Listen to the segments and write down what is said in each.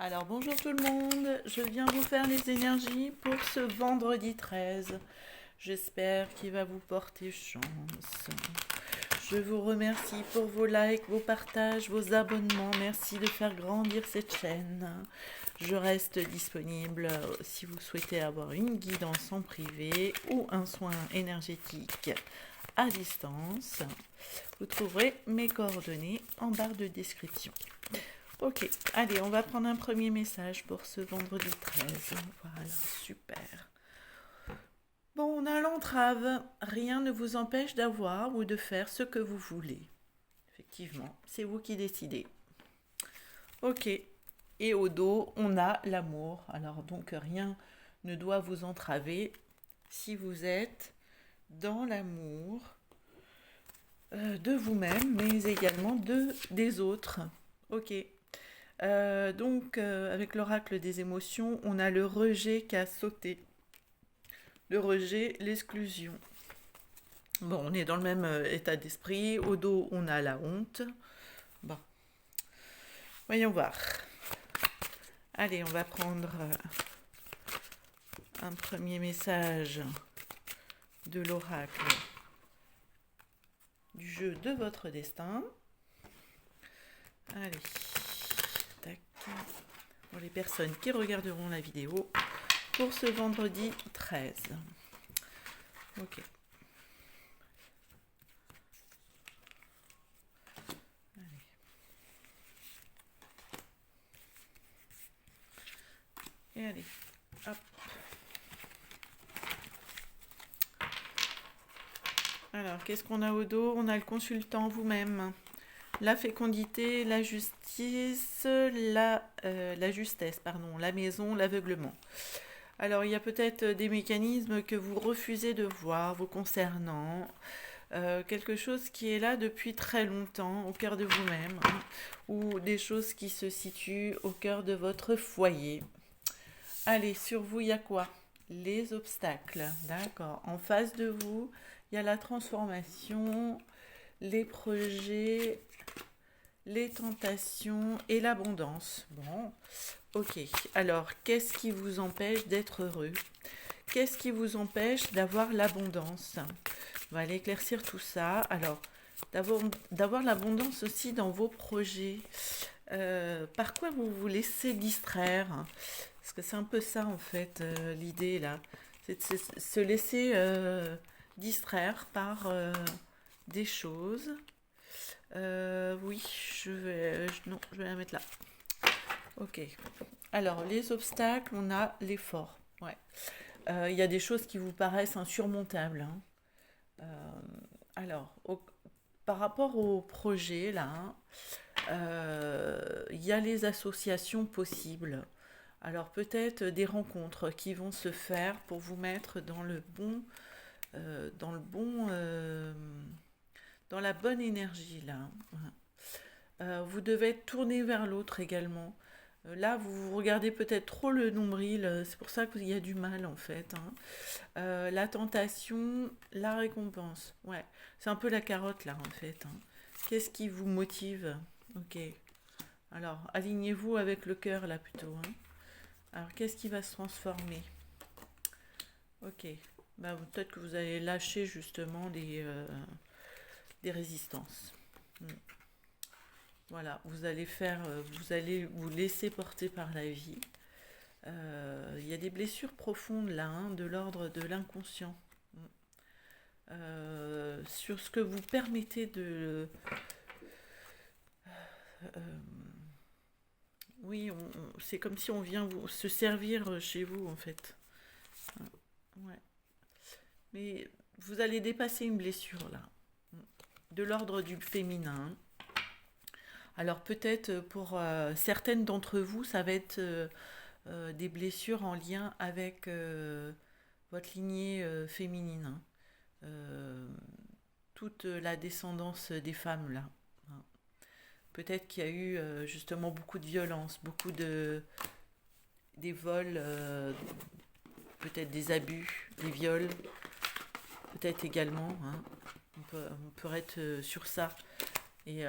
Alors bonjour tout le monde, je viens vous faire les énergies pour ce vendredi 13. J'espère qu'il va vous porter chance. Je vous remercie pour vos likes, vos partages, vos abonnements. Merci de faire grandir cette chaîne. Je reste disponible si vous souhaitez avoir une guidance en privé ou un soin énergétique à distance. Vous trouverez mes coordonnées en barre de description. Ok, allez, on va prendre un premier message pour ce vendredi 13. Voilà, super. Bon, on a l'entrave. Rien ne vous empêche d'avoir ou de faire ce que vous voulez. Effectivement, c'est vous qui décidez. Ok, et au dos, on a l'amour. Alors donc, rien ne doit vous entraver si vous êtes dans l'amour de vous-même, mais également des autres. Ok. Avec l'oracle des émotions, on a le rejet qui a sauté. Le rejet, l'exclusion. Bon, on est dans le même état d'esprit. Au dos, on a la honte. Bon, voyons voir. Allez, on va prendre un premier message de l'oracle du jeu de votre destin. Allez, tac. Pour les personnes qui regarderont la vidéo pour ce vendredi 13. Ok. Et allez, hop. Alors, qu'est-ce qu'on a au dos? On a le consultant vous-même. La fécondité, la justice, la justesse, pardon, la maison, l'aveuglement. Alors, il y a peut-être des mécanismes que vous refusez de voir vous concernant. Quelque chose qui est là depuis très longtemps au cœur de vous-même, hein, ou des choses qui se situent au cœur de votre foyer. Allez, sur vous, il y a quoi? Les obstacles, d'accord. En face de vous, il y a la transformation, les projets, les tentations et l'abondance. Bon, ok. Alors, qu'est-ce qui vous empêche d'être heureux? Qu'est-ce qui vous empêche d'avoir l'abondance? On va aller éclaircir tout ça. Alors, d'avoir l'abondance aussi dans vos projets. Par quoi vous vous laissez distraire? Parce que c'est un peu ça, en fait, l'idée là. C'est de se laisser distraire par des choses. Oui, non, je vais la mettre là. Ok. Alors, les obstacles, on a l'effort. Ouais. Il y a des choses qui vous paraissent insurmontables, hein. Euh, alors, par rapport au projet, là, hein, il y a les associations possibles. Alors, peut-être des rencontres qui vont se faire pour vous mettre dans le bon, dans la bonne énergie, là, hein. Vous devez être tourné vers l'autre également. Là, vous regardez peut-être trop le nombril, c'est pour ça qu'il y a du mal en fait, hein. La tentation, la récompense. Ouais, c'est un peu la carotte là en fait, hein. Qu'est-ce qui vous motive? Ok. Alors, alignez-vous avec le cœur là plutôt, hein. Alors, qu'est-ce qui va se transformer? Ok. Bah, peut-être que vous allez lâcher justement des résistances. Hmm. Voilà, vous allez vous laisser porter par la vie. Il y a des blessures profondes là, hein, de l'ordre de l'inconscient. Sur ce que vous permettez de... euh, oui, c'est comme si on vient se servir chez vous en fait. Ouais. Mais vous allez dépasser une blessure là, de l'ordre du féminin. Alors peut-être pour certaines d'entre vous, ça va être des blessures en lien avec votre lignée féminine, hein. Euh, Toute la descendance des femmes là, hein. Peut-être qu'il y a eu justement beaucoup de violence, des vols, peut-être des abus, des viols, peut-être également, hein. On peut être sur ça. Et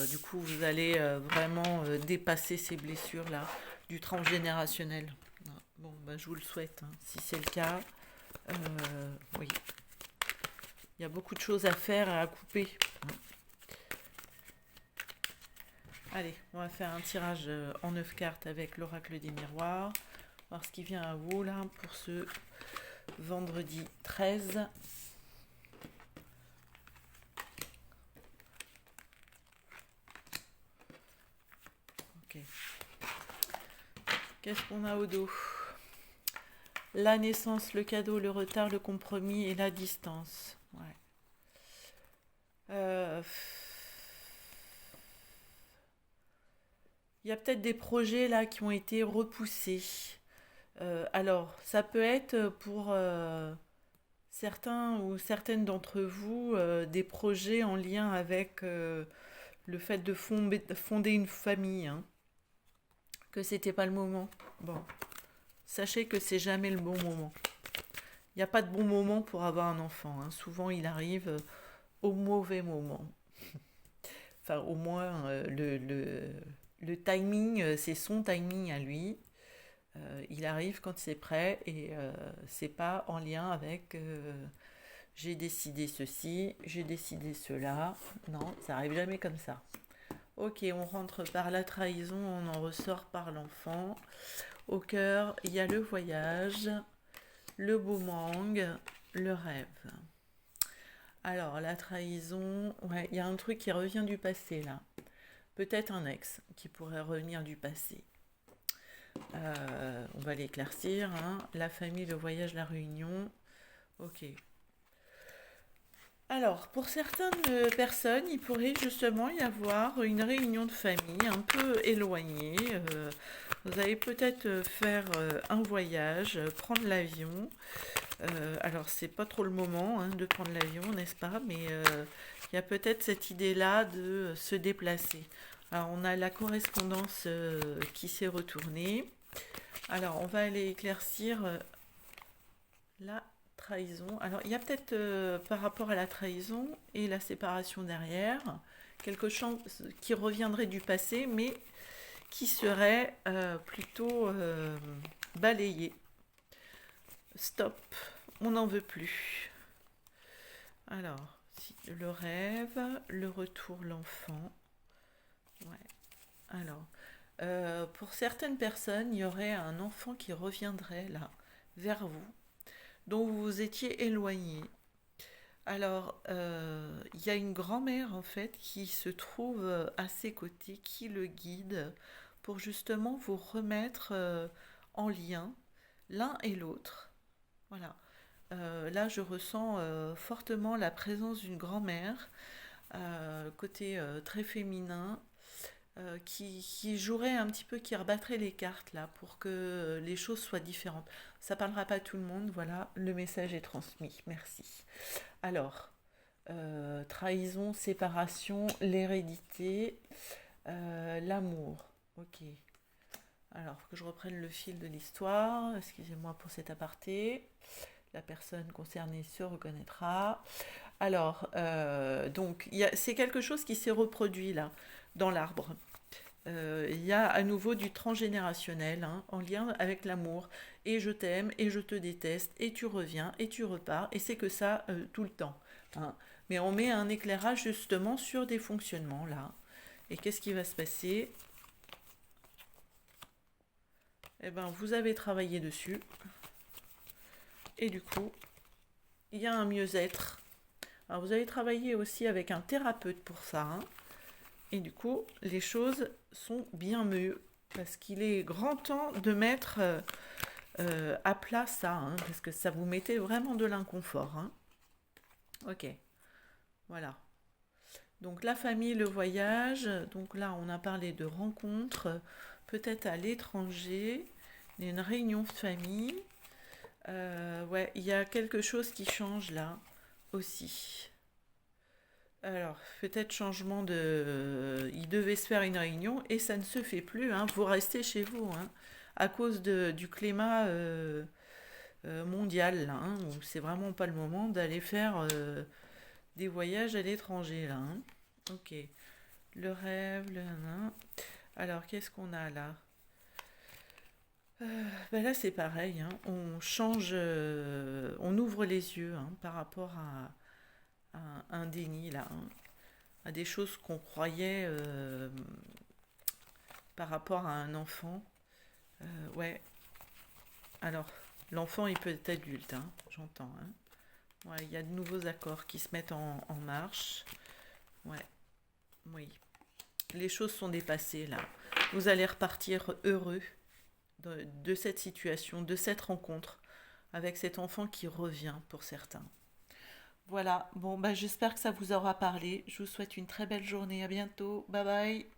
du coup, vous allez vraiment dépasser ces blessures-là. du transgénérationnel. Bon, bah, je vous le souhaite, hein. Si c'est le cas, oui, il y a beaucoup de choses à faire et à couper. Allez, on va faire un tirage en 9 cartes avec l'oracle des miroirs. Voir ce qui vient à vous là pour ce vendredi 13. Ok. Qu'est-ce qu'on a au dos? La naissance, le cadeau, le retard, le compromis et la distance. Ouais. Il y a peut-être des projets là qui ont été repoussés. Alors, ça peut être pour certains ou certaines d'entre vous des projets en lien avec le fait de fonder une famille, hein, que c'était pas le moment. Bon, sachez que c'est jamais le bon moment. Il n'y a pas de bon moment pour avoir un enfant, hein. Souvent, il arrive au mauvais moment. Enfin, au moins, le timing, c'est son timing à lui. Il arrive quand c'est prêt et c'est pas en lien avec j'ai décidé ceci, j'ai décidé cela. Non, ça arrive jamais comme ça. Ok, on rentre par la trahison, on en ressort par l'enfant. Au cœur, il y a le voyage, le boomerang, le rêve. Alors, la trahison, ouais, il y a un truc qui revient du passé là. Peut-être un ex qui pourrait revenir du passé. On va l'éclaircir, hein. La famille, le voyage, la réunion. Ok. Alors, pour certaines personnes, il pourrait justement y avoir une réunion de famille un peu éloignée. Vous allez peut-être faire un voyage, prendre l'avion. Alors, c'est pas trop le moment hein, de prendre l'avion, n'est-ce pas? Mais il y a peut-être cette idée-là de se déplacer. Alors, on a la correspondance qui s'est retournée. Alors, on va aller éclaircir la trahison. Alors, il y a peut-être par rapport à la trahison et la séparation derrière, quelque chose qui reviendrait du passé, mais qui serait plutôt balayé. Stop, on n'en veut plus. Alors, le rêve, le retour, l'enfant. Ouais. Alors, pour certaines personnes, il y aurait un enfant qui reviendrait là, vers vous, dont vous vous étiez éloigné. Alors, il y a une grand-mère en fait qui se trouve à ses côtés, qui le guide pour justement vous remettre en lien l'un et l'autre. Voilà. Là, je ressens fortement la présence d'une grand-mère, côté très féminin, qui jouerait un petit peu, qui rebattrait les cartes là pour que les choses soient différentes. Ça parlera pas à tout le monde, voilà, le message est transmis. Merci. Alors, trahison, séparation, l'hérédité, l'amour. Ok. Alors, faut que je reprenne le fil de l'histoire. Excusez-moi pour cet aparté. La personne concernée se reconnaîtra. Alors, donc, c'est quelque chose qui s'est reproduit là, dans l'arbre. Il y a à nouveau du transgénérationnel hein, en lien avec l'amour. Et je t'aime, et je te déteste, et tu reviens, et tu repars. Et c'est que ça tout le temps. Hein. Mais on met un éclairage justement sur des fonctionnements là. Et qu'est-ce qui va se passer? Eh bien, vous avez travaillé dessus. Et du coup, il y a un mieux-être. Alors, vous avez travaillé aussi avec un thérapeute pour ça. Hein. Et du coup, les choses sont bien mieux. Parce qu'il est grand temps de mettre à plat ça. Hein, parce que ça vous mettait vraiment de l'inconfort. Hein. Ok, voilà. Donc la famille, le voyage. Donc là, on a parlé de rencontres, peut-être à l'étranger, une réunion de famille. Ouais, il y a quelque chose qui change là aussi. Alors, peut-être changement de... Il devait se faire une réunion et ça ne se fait plus. Hein. Vous restez chez vous hein, à cause du climat mondial là, hein, où c'est vraiment pas le moment d'aller faire des voyages à l'étranger là. Hein. Ok. Le rêve, le... Alors, qu'est-ce qu'on a là? Ben là, c'est pareil, hein. On change, on ouvre les yeux hein, par rapport à un déni, là, hein, à des choses qu'on croyait par rapport à un enfant. Ouais, alors, l'enfant, il peut être adulte, hein, j'entends. Hein. Ouais, il y a de nouveaux accords qui se mettent en marche. Ouais, oui. Les choses sont dépassées, là. Vous allez repartir heureux de cette situation, de cette rencontre avec cet enfant qui revient pour certains. Voilà, bon, bah, j'espère que ça vous aura parlé. Je vous souhaite une très belle journée. À bientôt. Bye bye.